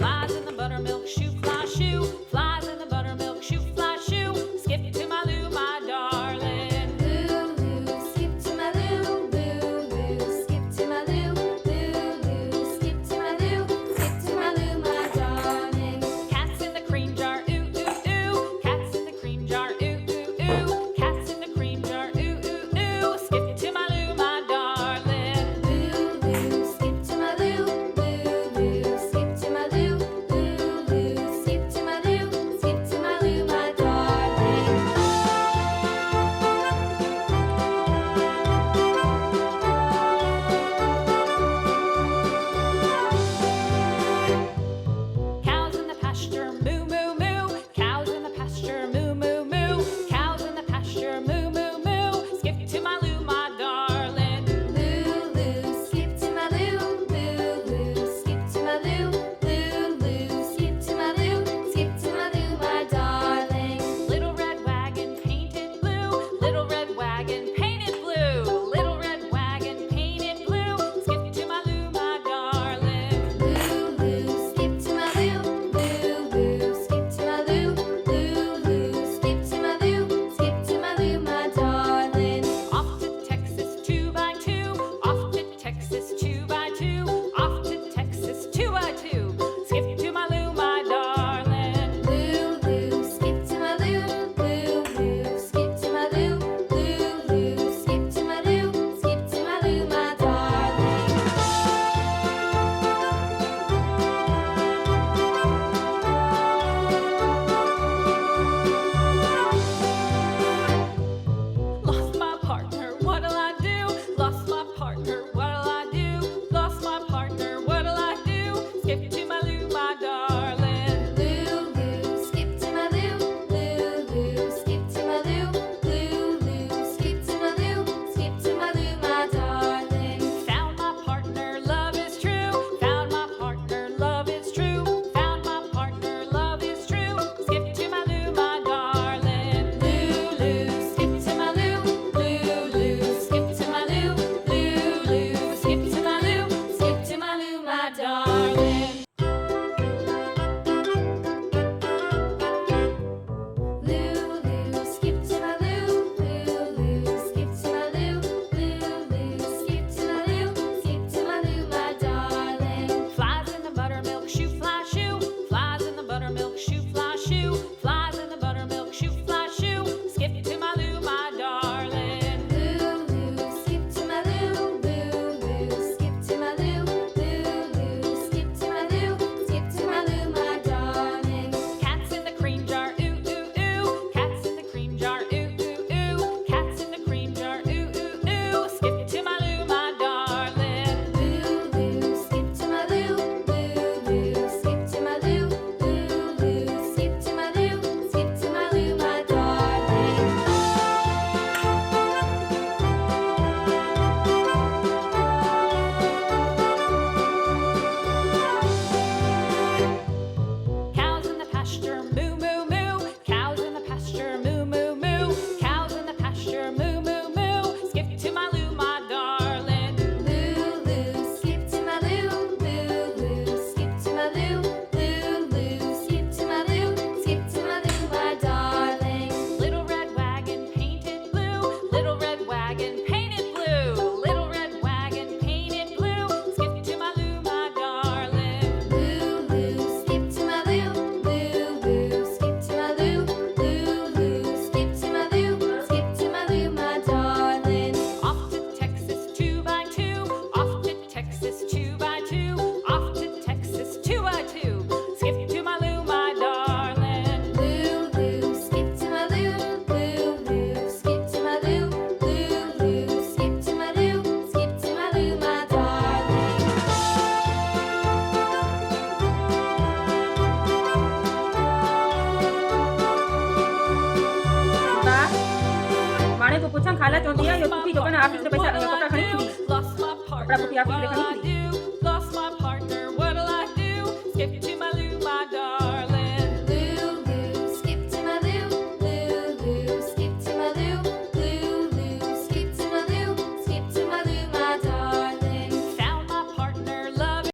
Flies in the buttermilk shoe, fly shoe. Flies in the buttermilk shoe, fly shoe. Skip to my Lou, my darling. Lou, skip to my Lou, skip to my Lou, skip to my Lou, skip to my Lou, my darling. Cats in the cream jar, ooh, ooh, ooh. Cats in the cream jar, ooh, ooh, ooh. Cats in the cream jar, ooh, ooh, ooh. Skip to my Lou, my darling. Lou, skip to my Lou, skip to my Lou, skip to my Lou, skip to my Lou, my darling. Cows in the pasture, moo, moo, moo. Cows in the pasture, moo, moo, moo. Cows in the pasture, moo, moo, moo. Skip to my Lou, my darling. Lou, skip to my Lou, skip to my Lou, skip to my Lou, skip to my Lou, my darling. Little red wagon painted blue. Little red wagon painted blue. Little red wagon painted blue. Skip to my Lou, my darling. Lou, skip to my Lou, skip to my Lou, skip to my Lou, skip to my Lou, my darling. Off to Texas 2x2. Off to Texas 2x2. Off to Texas 2x2. Skip to my Lou, my darling. Lou, skip to my Lou, skip to my Lou, skip to my Lou, skip to my Lou, my darling. Lost my partner, what'll I do? Lost my partner, what'll I do? Lost my partner, what'll I do? Skip to my Lou, my darling. Lou, skip to my Lou, skip to my Lou, skip to my Lou, skip to my Lou, my darling. Found my partner, love is true. Found my partner, love is true. Found my partner, love is true. Skip to my Lou, my darling. Lou, skip to my Lou, skip to my Lou, skip to my Lou, skip to my Lou, my darling. Lou, skip to my Lou, skip to my Lou, skip to my Lou, skip to my Lou, my darling. Flies in the buttermilk shoe, fly shoe. Flies in the buttermilk shoe, fly shoe. Flies in the buttermilk shoe, fly shoe. Skip to my Lou, my darling. Lou, skip to my Lou, skip to my Lou, skip to my Lou, skip to my Lou, my darling. Cats in the cream jar, ooh, ooh, ooh. Cats in the cream jar, ooh, ooh, ooh. Cats in the cream jar, ooh, ooh, ooh. Skip to my Lou, my darling. Lou, skip to my Lou, skip to my Lou, skip to my Lou, skip to my Lou, my darling. Cows in the pasture, moo, moo, moo. Cows in the pasture, moo, moo, moo. Cows in the pasture, moo, moo, moo. Skip to my Lou, my darling. Lou, skip to my Lou, skip to my Lou, skip to my Lou, skip to my Lou, my darling. Little red wagon painted blue. Little red wagon painted blue. Little red wagon painted blue. Skip to my Lou, my darling. Lou, skip to my Lou, skip to my Lou, skip to my Lou, skip to my Lou, my darling. Off to Texas 2x2. Off to Texas 2x2. Off to Texas 2x2. Skip to my Lou, my darling. Lou, skip to my Lou, skip to my Lou, skip to my Lou, skip to my Lou, my darling. माने को पूछा खाला चौंधी है यो cookie जो कना office ले पैसा कपड़ा खणी थी Lost my कपड़ा partner, कुकी ऑफिस ले what'll खणी I थी